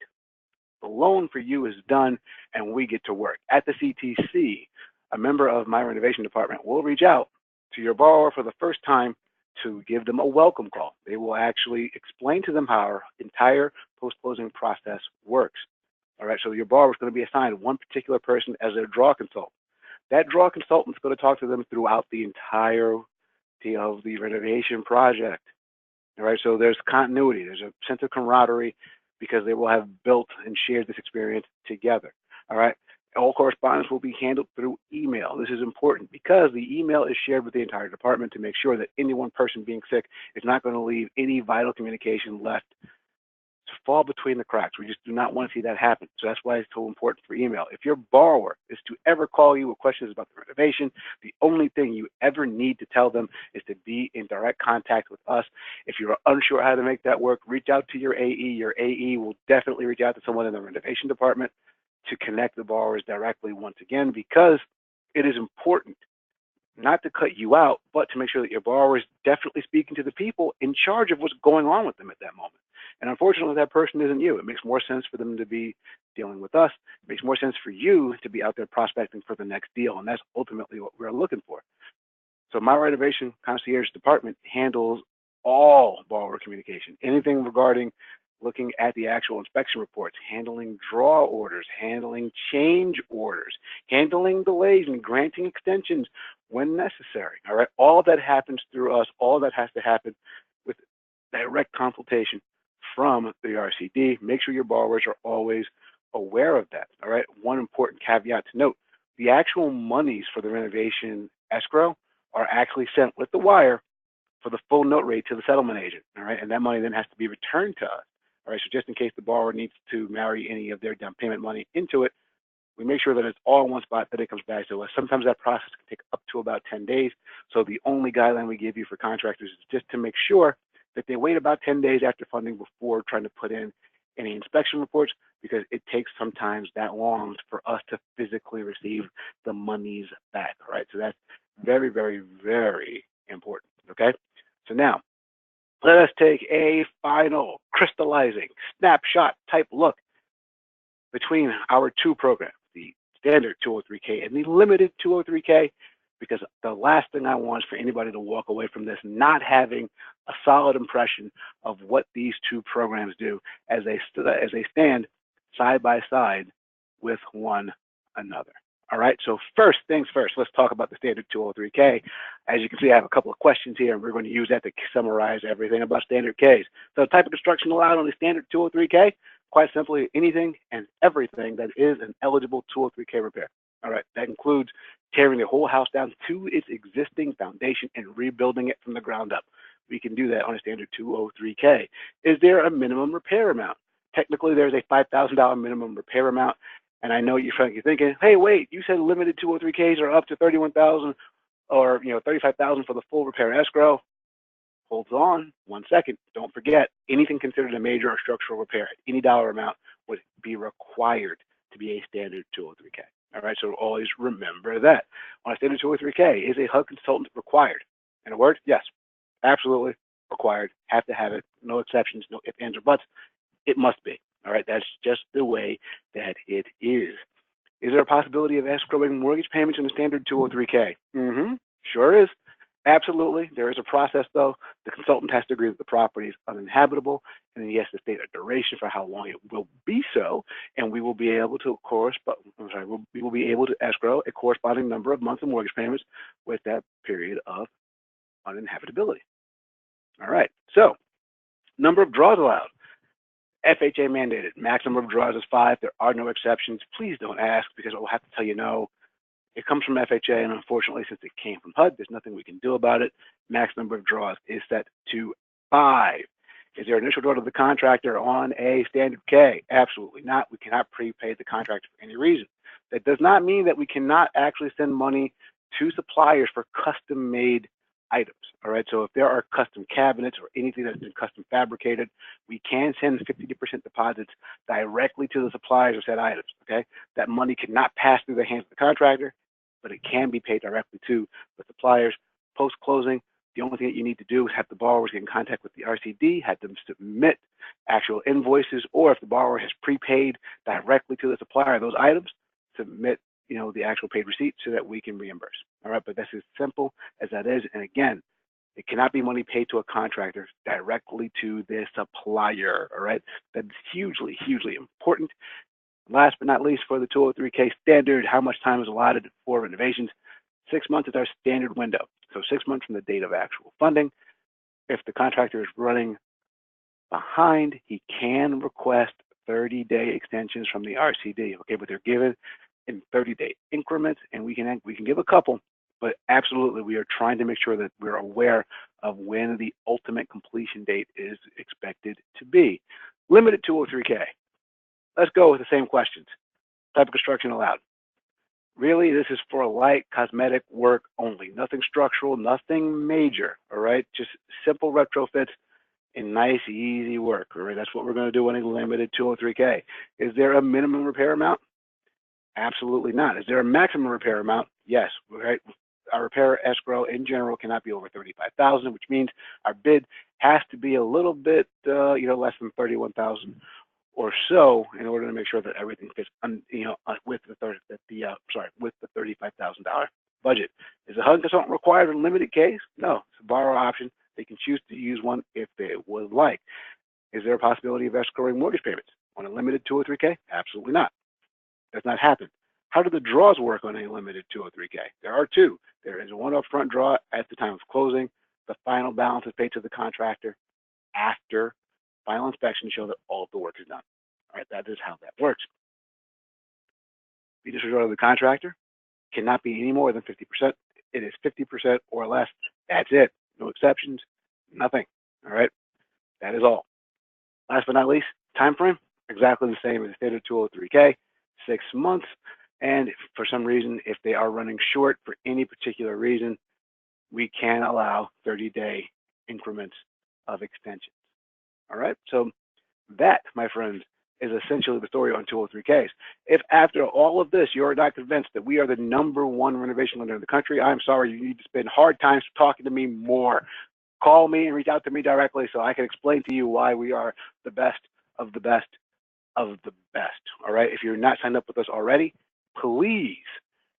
The loan for you is done, and we get to work. At the CTC, a member of my renovation department will reach out to your borrower for the first time to give them a welcome call. They will actually explain to them how our entire post-closing process works. All right, so your borrower is going to be assigned one particular person as their draw consultant. That draw consultant is going to talk to them throughout the entirety of the renovation project. All right, so there's continuity, there's a sense of camaraderie because they will have built and shared this experience together. All right, all correspondence will be handled through email. This is important because the email is shared with the entire department to make sure that any one person being sick is not going to leave any vital communication left to fall between the cracks. We just do not want to see that happen. So that's why it's so important for email. If your borrower is to ever call you with questions about the renovation, the only thing you ever need to tell them is to be in direct contact with us. If you're unsure how to make that work, reach out to your AE. Your AE will definitely reach out to someone in the renovation department to connect the borrowers directly once again, because it is important not to cut you out, but to make sure that your borrower is definitely speaking to the people in charge of what's going on with them at that moment. And unfortunately, that person isn't you. It makes more sense for them to be dealing with us. It makes more sense for you to be out there prospecting for the next deal. And that's ultimately what we're looking for. So my renovation concierge department handles all borrower communication, anything regarding looking at the actual inspection reports, handling draw orders, handling change orders, handling delays and granting extensions when necessary. All right, all of that happens through us. All of that has to happen with direct consultation from the RCD. Make sure your borrowers are always aware of that. All right, one important caveat to note: the actual monies for the renovation escrow are actually sent with the wire for the full note rate to the settlement agent. All right, and that money then has to be returned to us. All right, so just in case the borrower needs to marry any of their down payment money into it, we make sure that it's all in one spot, that it comes back to us. Sometimes that process can take up to about 10 days. So the only guideline we give you for contractors is just to make sure that they wait about 10 days after funding before trying to put in any inspection reports, because it takes sometimes that long for us to physically receive the monies back. All right, so that's very, very, very important. Okay, so now let us take a final crystallizing snapshot type look between our two programs, the standard 203K and the limited 203K, because the last thing I want is for anybody to walk away from this not having a solid impression of what these two programs do as they stand side by side with one another. All right, so first things first, let's talk about the standard 203K. As you can see, I have a couple of questions here, and we're going to use that to summarize everything about standard Ks. So type of construction allowed on the standard 203K, quite simply anything and everything that is an eligible 203K repair. All right, that includes tearing the whole house down to its existing foundation and rebuilding it from the ground up. We can do that on a standard 203K. Is there a minimum repair amount? Technically, there's a $5,000 minimum repair amount. And I know you're thinking, hey, wait, you said limited 203Ks are up to $31,000 or $35,000 for the full repair escrow. Hold on 1 second. Don't forget, anything considered a major or structural repair at any dollar amount would be required to be a standard 203K. All right, so always remember that. On a standard 203K, is a HUD consultant required? In a word, yes, absolutely required. Have to have it. No exceptions, no ifs, ands, or buts. It must be. All right, that's just the way that it is. Is there a possibility of escrowing mortgage payments in the standard 203K? Sure is. Absolutely. There is a process, though. The consultant has to agree that the property is uninhabitable, and then he has to state a duration for how long it will be so, and we will be able to we will be able to escrow a corresponding number of months of mortgage payments with that period of uninhabitability. All right. So, number of draws allowed. FHA mandated. Max number of draws is 5. There are no exceptions. Please don't ask, because I will have to tell you no. It comes from FHA, and unfortunately, since it came from HUD, there's nothing we can do about it. Max number of draws is set to 5. Is there an initial draw to the contractor on a standard K? Absolutely not. We cannot prepay the contractor for any reason. That does not mean that we cannot actually send money to suppliers for custom-made items. All right, so if there are custom cabinets or anything that's been custom fabricated, we can send 50% deposits directly to the suppliers of said items. Okay, that money cannot pass through the hands of the contractor, but it can be paid directly to the suppliers. Post-closing, the only thing that you need to do is have the borrowers get in contact with the RCD, have them submit actual invoices, or if the borrower has prepaid directly to the supplier of those items, submit the actual paid receipt so that we can reimburse. All right, but that's as simple as that is. And again, it cannot be money paid to a contractor directly to the supplier. All right, that's hugely, hugely important. Last but not least, for the 203K standard, how much time is allotted for renovations? 6 months is our standard window. So 6 months from the date of actual funding. If the contractor is running behind, he can request 30-day extensions from the RCD. Okay, but they're given in 30-day increments, and we can give a couple, but absolutely we are trying to make sure that we're aware of when the ultimate completion date is expected to be. Limited 203K. Let's go with the same questions. Type of construction allowed. Really, this is for light cosmetic work only. Nothing structural, nothing major, all right? Just simple retrofits and nice, easy work, all right? That's what we're going to do on a limited 203K. Is there a minimum repair amount? Absolutely not. Is there a maximum repair amount? Yes, right? Our repair escrow in general cannot be over $35,000, which means our bid has to be a little bit, less than $31,000 or so in order to make sure that everything fits, with the $35,000 budget. Is a HUD consultant required in a limited case? No, it's a borrow option. They can choose to use one if they would like. Is there a possibility of escrowing mortgage payments on a limited 203K? Absolutely not. Does not happen. How do the draws work on a limited 203K? There are two. There is one upfront draw at the time of closing. The final balance is paid to the contractor after final inspection to show that all of the work is done. All right, that is how that works. The initial draw to the contractor cannot be any more than 50%. It is 50% or less. That's it. No exceptions, nothing. All right, that is all. Last but not least, time frame, exactly the same as the standard 203K, 6 months. And if for some reason, if they are running short for any particular reason, we can allow 30-day increments of extension. All right, so that, my friends, is essentially the story on 203Ks. If after all of this, you're not convinced that we are the #1 renovation lender in the country, I'm sorry, you need to spend hard times talking to me more. Call me and reach out to me directly so I can explain to you why we are the best of the best of the best. All right, if you're not signed up with us already, please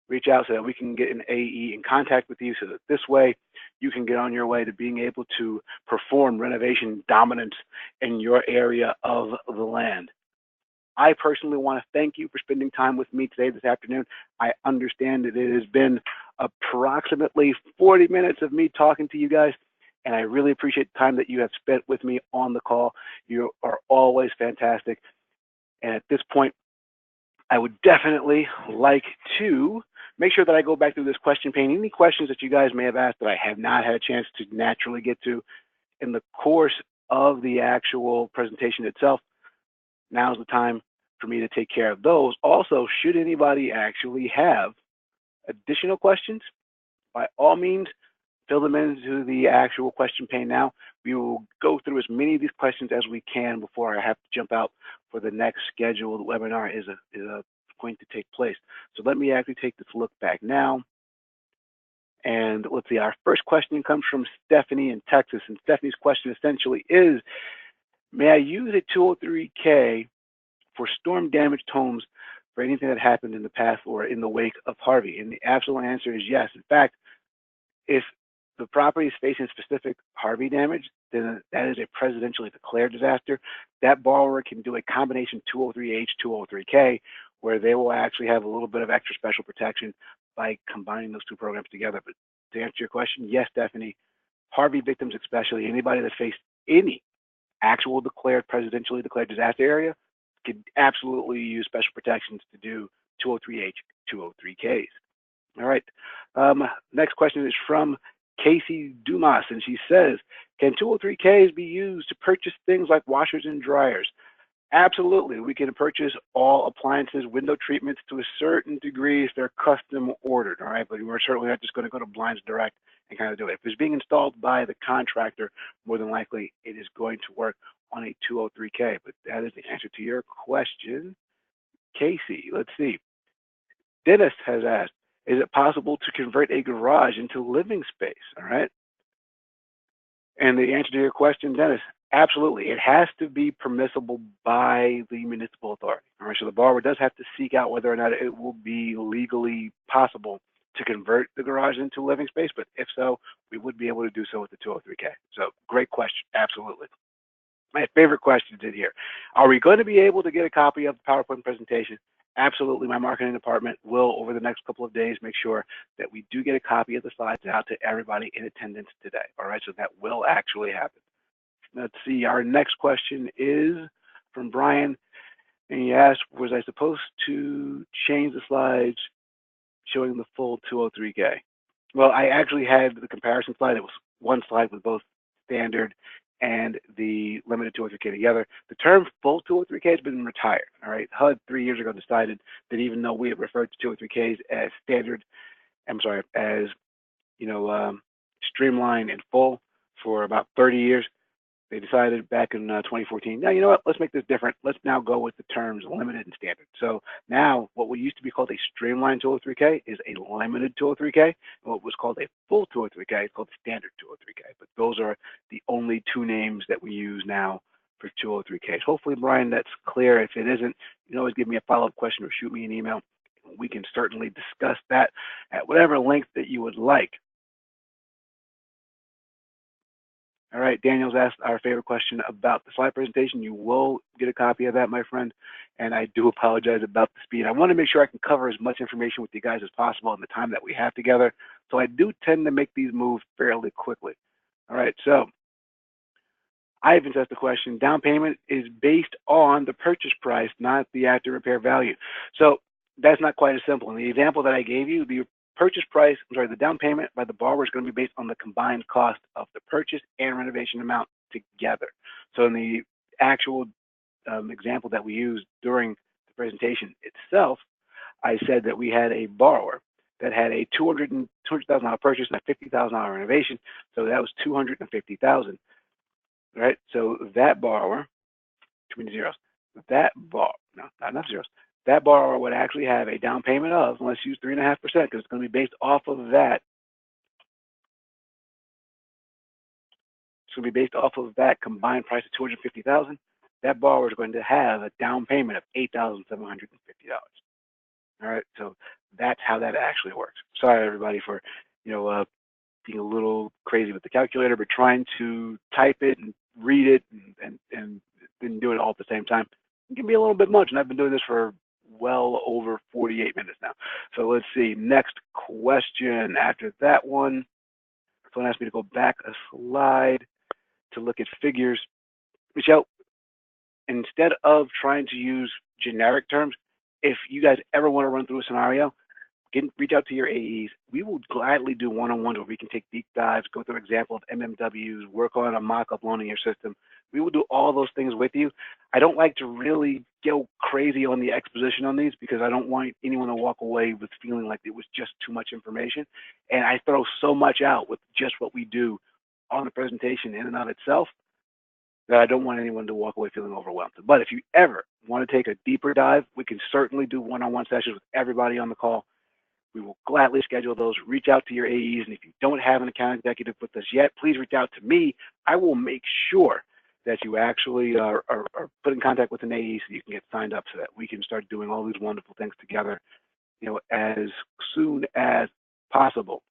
reach out so that we can get an AE in contact with you so that this way you can get on your way to being able to perform renovation dominance in your area of the land. I personally want to thank you for spending time with me today, this afternoon. I understand that it has been approximately 40 minutes of me talking to you guys, and I really appreciate the time that you have spent with me on the call. You are always fantastic. And at this point, I would definitely like to make sure that I go back through this question pane. Any questions that you guys may have asked that I have not had a chance to naturally get to in the course of the actual presentation itself, now's the time for me to take care of those. Also, should anybody actually have additional questions, by all means, fill them into the actual question pane now. We will go through as many of these questions as we can before I have to jump out for the next scheduled webinar is going to take place. So let me actually take this look back now. And let's see, our first question comes from Stephanie in Texas. And Stephanie's question essentially is, may I use a 203K for storm damaged homes for anything that happened in the past or in the wake of Harvey? And the absolute answer is yes. In fact, if the property is facing specific Harvey damage, then that is a presidentially declared disaster. That borrower can do a combination 203H, 203K, where they will actually have a little bit of extra special protection by combining those two programs together. But to answer your question, yes, Stephanie, Harvey victims, especially anybody that faced any actual presidentially declared disaster area, could absolutely use special protections to do 203H, 203Ks. All right. Next question is from Casey Dumas, and she says, can 203Ks be used to purchase things like washers and dryers? Absolutely. We can purchase all appliances, window treatments to a certain degree if they're custom ordered, all right? But we're certainly not just going to go to Blinds Direct and kind of do it. If it's being installed by the contractor, more than likely it is going to work on a 203K. But that is the answer to your question, Casey. Let's see. Dennis has asked, is it possible to convert a garage into living space? All right. And the answer to your question, Dennis, absolutely. It has to be permissible by the municipal authority. All right. So the borrower does have to seek out whether or not it will be legally possible to convert the garage into living space. But if so, we would be able to do so with the 203K. So great question. Absolutely. My favorite question is in here. Are we going to be able to get a copy of the PowerPoint presentation? Absolutely. My marketing department will, over the next couple of days, make sure that we do get a copy of the slides out to everybody in attendance today. All right, so that will actually happen. Let's see. Our next question is from Brian, and he asked, was I supposed to change the slides showing the full 203K? Well, I actually had the comparison slide. It was one slide with both standard and the limited 203K together. The term full 203K has been retired. All right, HUD 3 years ago decided that even though we had referred to 203Ks as standard, as streamlined and full for about 30 years, they decided back in 2014, now, you know what, let's make this different. Let's now go with the terms limited and standard. So now what we used to be called a streamlined 203K is a limited 203K. And what was called a full 203K is called standard 203K. But those are the only two names that we use now for 203Ks. Hopefully, Brian, that's clear. If it isn't, you can always give me a follow-up question or shoot me an email. We can certainly discuss that at whatever length that you would like. All right, Daniel's asked our favorite question about the slide presentation. You will get a copy of that, my friend, and I do apologize about the speed. I want to make sure I can cover as much information with you guys as possible in the time that we have together, so I do tend to make these moves fairly quickly. All right, so Ivan's asked the question, down payment is based on the purchase price, not the after repair value. So that's not quite as simple. In the example that I gave you, the purchase price, the down payment by the borrower is going to be based on the combined cost of the purchase and renovation amount together. So in the actual example that we used during the presentation itself, I said that we had a borrower that had a $200,000 purchase and a $50,000 renovation. So that was $250,000, right? So that borrower, too many zeros, that borrower would actually have a down payment of, let's use 3.5%, because it's going to be based off of that. It's going to be based off of that combined price of $250,000. That borrower is going to have a down payment of $8,750. All right, so that's how that actually works. Sorry, everybody, for being a little crazy with the calculator, but trying to type it and read it and then do it all at the same time. It can be a little bit much, and I've been doing this for well over 48 minutes now. So let's see, next question after that one. Someone asked me to go back a slide to look at figures. Michelle, instead of trying to use generic terms, if you guys ever want to run through a scenario, reach out to your AEs. We will gladly do one-on-ones where we can take deep dives, go through an example of MMWs, work on a mock-up loan in your system. We will do all those things with you. I don't like to really go crazy on the exposition on these because I don't want anyone to walk away with feeling like it was just too much information. And I throw so much out with just what we do on the presentation in and of itself that I don't want anyone to walk away feeling overwhelmed. But if you ever want to take a deeper dive, we can certainly do one-on-one sessions with everybody on the call. We will gladly schedule those. Reach out to your AEs, and if you don't have an account executive with us yet, please reach out to me. I will make sure that you actually are put in contact with an AE so you can get signed up so that we can start doing all these wonderful things together, as soon as possible.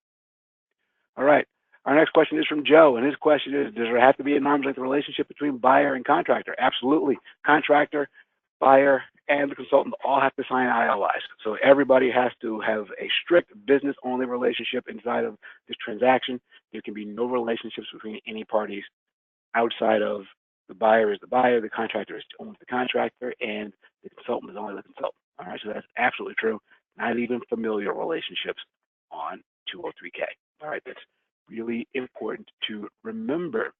All right. Our next question is from Joe, and his question is, does there have to be an arm's length relationship between buyer and contractor? Absolutely. Contractor, buyer, and the consultant all have to sign ILIs. So everybody has to have a strict business-only relationship inside of this transaction. There can be no relationships between any parties outside of the buyer is the buyer, the contractor is only the contractor, and the consultant is only the consultant. All right, so that's absolutely true. Not even familial relationships on 203K. All right, that's really important to remember.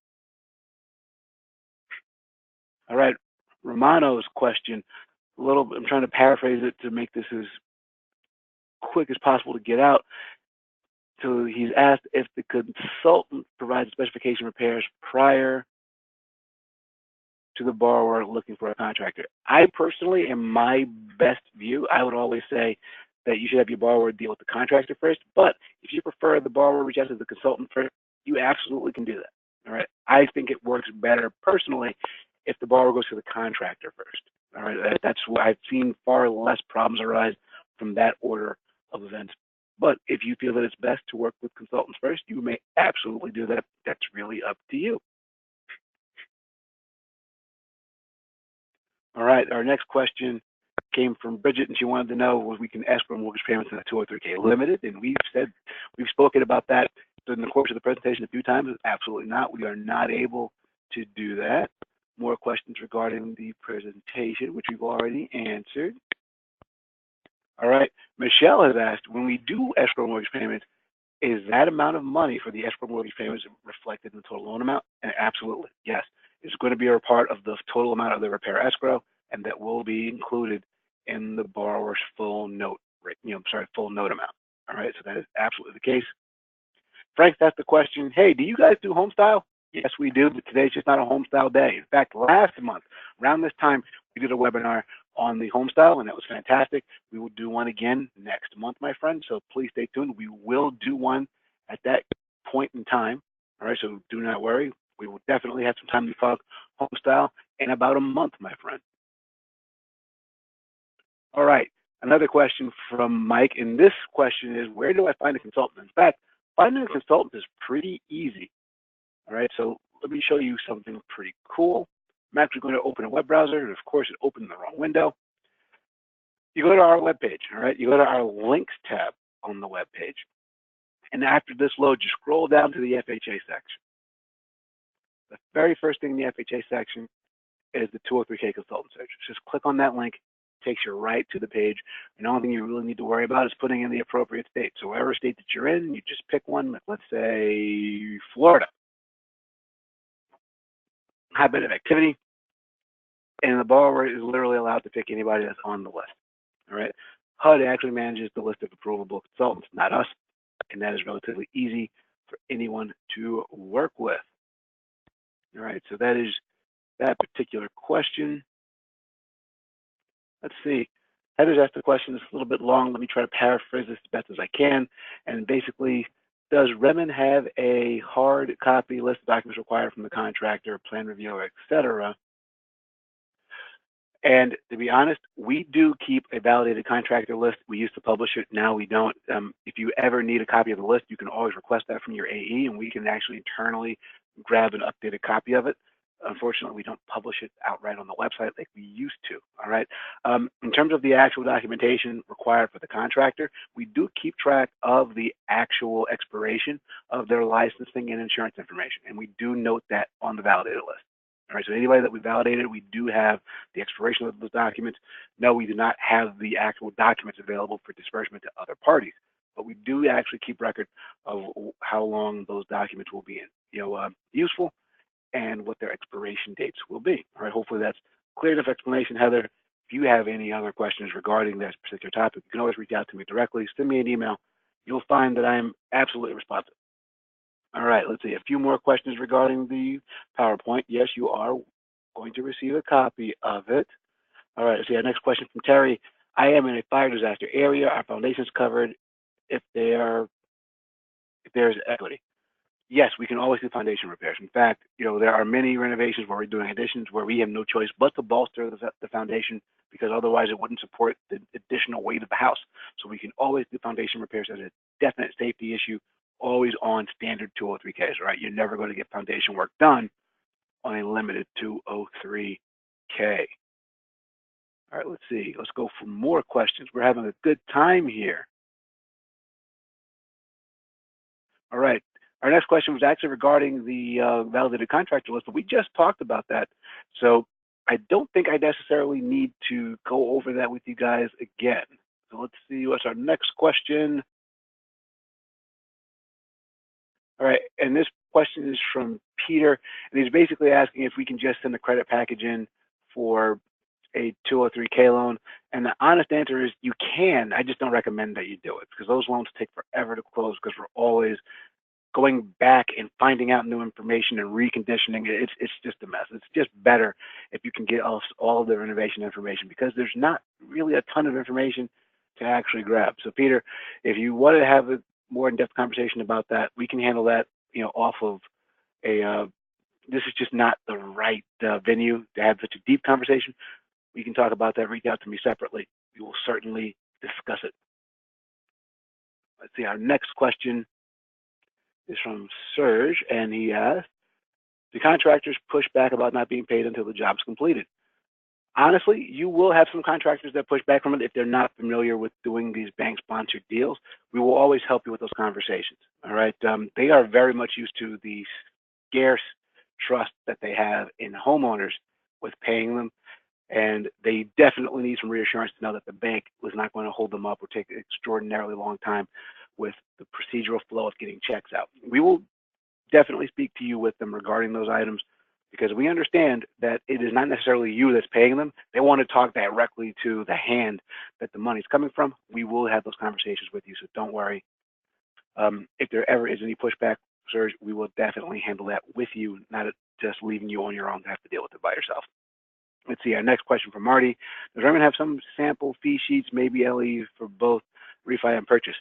All right, Romano's question, I'm trying to paraphrase it to make this as quick as possible to get out. So he's asked if the consultant provides specification repairs prior to the borrower looking for a contractor. I personally, in my best view, I would always say that you should have your borrower deal with the contractor first, but if you prefer the borrower reach out to the consultant first, you absolutely can do that. All right. I think it works better personally if the borrower goes to the contractor first. All right. That's why I've seen far less problems arise from that order of events. But if you feel that it's best to work with consultants first, you may absolutely do that. That's really up to you. All right, our next question came from Bridget, and she wanted to know if we can escrow mortgage payments in a 203K limited, and we've spoken about that during the course of the presentation a few times. Absolutely not. We are not able to do that. More questions regarding the presentation, which we've already answered. All right, Michelle has asked, when we do escrow mortgage payments, is that amount of money for the escrow mortgage payments reflected in the total loan amount? And absolutely, yes. It's going to be a part of the total amount of the repair escrow, and that will be included in the borrower's full note, full note amount. All right, so that is absolutely the case. Frank asked the question, hey, do you guys do home style? Yes, we do, but today's just not a home style day. In fact, last month, around this time, we did a webinar on the home style, and that was fantastic. We will do one again next month, my friend, so please stay tuned. We will do one at that point in time. All right, so do not worry. We will definitely have some time to talk home style in about a month, my friend. All right, another question from Mike, and this question is, where do I find a consultant? In fact, finding a consultant is pretty easy. All right, so let me show you something pretty cool. I'm actually going to open a web browser, and of course, it opened in the wrong window. You go to our webpage, all right? You go to our links tab on the webpage. And after this loads, you scroll down to the FHA section. The very first thing in the FHA section is the 203K consultant search. Just click on that link, it takes you right to the page. And the only thing you really need to worry about is putting in the appropriate state. So whatever state that you're in, you just pick one, let's say Florida. High bit of activity, and the borrower is literally allowed to pick anybody that's on the list. All right. HUD actually manages the list of approvable consultants, not us, and that is relatively easy for anyone to work with. All right, so that is that particular question. Let's see. Heather's asked the question, it's a little bit long. Let me try to paraphrase this as best as I can. And basically, does REMN have a hard copy list of documents required from the contractor, plan reviewer, etc.? And to be honest, we do keep a validated contractor list. We used to publish it, now we don't. If you ever need a copy of the list, you can always request that from your AE, and we can actually internally grab an updated copy of it. Unfortunately, we don't publish it outright on the website like we used to, all right? In terms of the actual documentation required for the contractor, we do keep track of the actual expiration of their licensing and insurance information, and we do note that on the validated list. All right, so anybody that we validated, we do have the expiration of those documents. No, we do not have the actual documents available for disbursement to other parties, but we do actually keep record of how long those documents will be useful and what their expiration dates will be. All right, hopefully that's clear enough explanation, Heather. If you have any other questions regarding this particular topic, you can always reach out to me directly. Send me an email. You'll find that I am absolutely responsive. All right, let's see. A few more questions regarding the PowerPoint. Yes, you are going to receive a copy of it. All right, let's see. Our next question from Terry. I am in a fire disaster area. Our foundation's covered if there's equity. Yes, we can always do foundation repairs. In fact, there are many renovations where we're doing additions where we have no choice but to bolster the foundation because otherwise it wouldn't support the additional weight of the house. So we can always do foundation repairs as a definite safety issue always on standard 203Ks, right? You're never going to get foundation work done on a limited 203K. All right, let's see. Let's go for more questions. We're having a good time here. All right. Our next question was actually regarding the validated contractor list, but we just talked about that. So I don't think I necessarily need to go over that with you guys again. So let's see, what's our next question? All right, and this question is from Peter, and he's basically asking if we can just send the credit package in for a 203K loan. And the honest answer is you can. I just don't recommend that you do it because those loans take forever to close because we're always going back and finding out new information and reconditioning it. It's just a mess. It's just better if you can get us all of the renovation information because there's not really a ton of information to actually grab. So Peter, if you want to have a more in-depth conversation about that, we can handle that, off of a, this is just not the right venue to have such a deep conversation. We can talk about that. Reach out to me separately. We will certainly discuss it. Let's see, our next question is from Serge, and he asked, the contractors push back about not being paid until the job's completed. Honestly, you will have some contractors that push back from it if they're not familiar with doing these bank-sponsored deals. We will always help you with those conversations, all right? They are very much used to the scarce trust that they have in homeowners with paying them, and they definitely need some reassurance to know that the bank was not going to hold them up or take an extraordinarily long time with the procedural flow of getting checks out. We will definitely speak to you with them regarding those items because we understand that it is not necessarily you that's paying them. They want to talk directly to the hand that the money's coming from. We will have those conversations with you, so don't worry. If there ever is any pushback, Serge, we will definitely handle that with you, not just leaving you on your own to have to deal with it by yourself. Let's see, our next question from Marty. Does REMN have some sample fee sheets, maybe LE for both refi and purchase?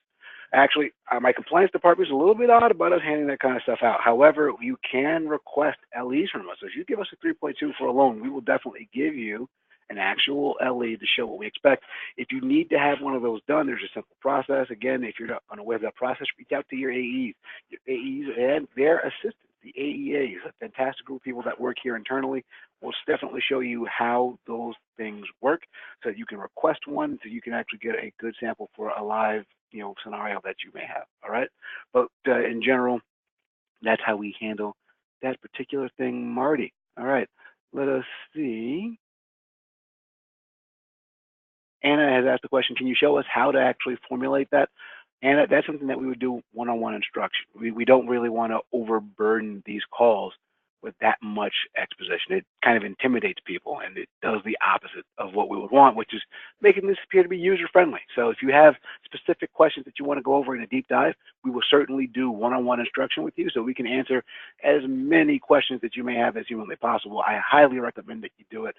Actually, my compliance department is a little bit odd about us handing that kind of stuff out. However, you can request LEs from us. So if you give us a 3.2 for a loan, we will definitely give you an actual LE to show what we expect. If you need to have one of those done, there's a simple process. Again, if you're unaware of that process, reach out to your AEs. Your AEs and their assistants, the AEAs, a fantastic group of people that work here internally, will definitely show you how those things work so that you can request one so you can actually get a good sample for a live scenario that you may have. All right, but in general, that's how we handle that particular thing, Marty. All right, let us see. Anna has asked the question, can you show us how to actually formulate that? And that's something that we would do one-on-one instruction. We don't really want to overburden these calls with that much exposition. It kind of intimidates people, and it does the opposite of what we would want, which is making this appear to be user-friendly. So if you have specific questions that you want to go over in a deep dive, we will certainly do one-on-one instruction with you so we can answer as many questions that you may have as humanly possible. I highly recommend that you do it.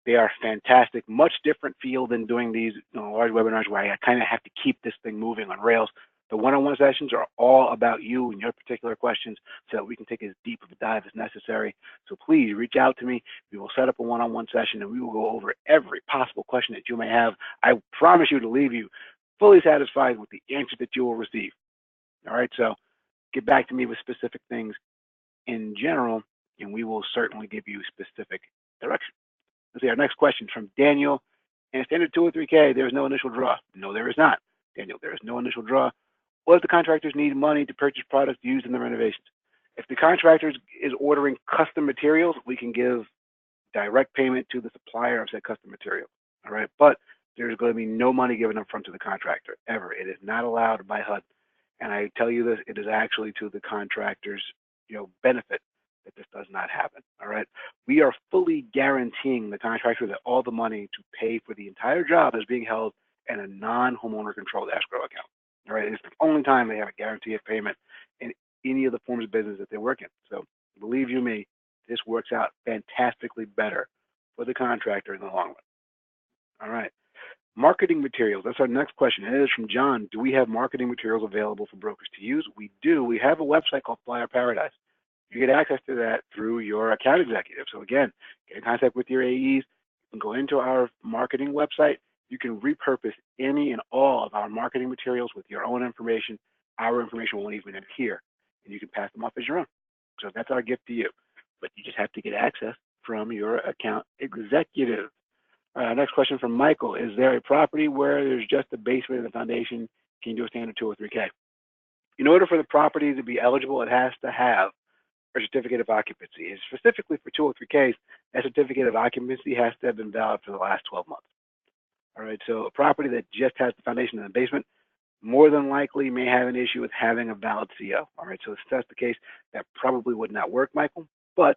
They are fantastic, much different feel than doing these large webinars where I kind of have to keep this thing moving on rails. The one-on-one sessions are all about you and your particular questions so that we can take as deep of a dive as necessary. So please reach out to me. We will set up a one-on-one session and we will go over every possible question that you may have. I promise you to leave you fully satisfied with the answer that you will receive. All right, so get back to me with specific things in general, and we will certainly give you specific direction. Let's see, our next question from Daniel. In a standard 203K, there is no initial draw. No, there is not. Daniel, there is no initial draw. What if the contractors need money to purchase products used in the renovations? If the contractor is ordering custom materials, we can give direct payment to the supplier of said custom material. All right, but there's going to be no money given up front to the contractor, ever. It is not allowed by HUD. And I tell you this, it is actually to the contractor's benefit that this does not happen. All right, we are fully guaranteeing the contractor that all the money to pay for the entire job is being held in a non-homeowner controlled escrow account. All right, it's the only time they have a guarantee of payment in any of the forms of business that they work in. So believe you me, this works out fantastically better for the contractor in the long run. All right, marketing materials. That's our next question. It is from John. Do we have marketing materials available for brokers to use? We do. We have a website called Flyer Paradise. You get access to that through your account executive. So again, get in contact with your AEs. You can go into our marketing website. You can repurpose any and all of our marketing materials with your own information. our information won't even appear, and you can pass them off as your own. So that's our gift to you. But you just have to get access from your account executive. Next question from Michael. Is there a property where there's just a basement and a foundation? Can you do a standard 203K? In order for the property to be eligible, it has to have a certificate of occupancy. And specifically for 203Ks, that certificate of occupancy has to have been valid for the last 12 months. All right, so a property that just has the foundation in the basement more than likely may have an issue with having a valid CO. All right, so if that's the case, that probably would not work, Michael. But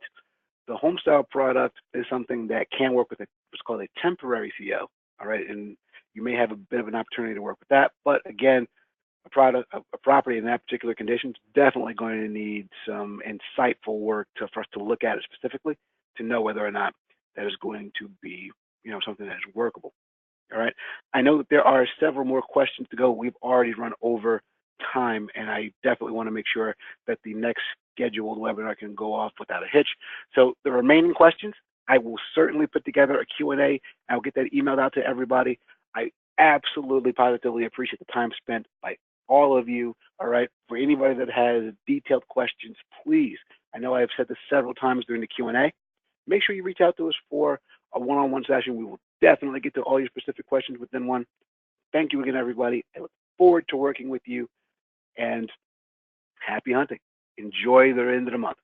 the home style product is something that can work with what's called a temporary CO. All right, and you may have a bit of an opportunity to work with that. But again, a property in that particular condition is definitely going to need some insightful work for us to look at it specifically to know whether or not that is going to be, something that is workable. All right. I know that there are several more questions to go. We've already run over time, and I definitely want to make sure that the next scheduled webinar can go off without a hitch. So the remaining questions, I will certainly put together a Q&A. I'll get that emailed out to everybody. I absolutely positively appreciate the time spent by all of you. All right. For anybody that has detailed questions, please, I know I've said this several times during the Q&A, make sure you reach out to us for a one-on-one session. We will definitely get to all your specific questions within one. Thank you again, everybody. I look forward to working with you, and happy hunting. Enjoy the end of the month.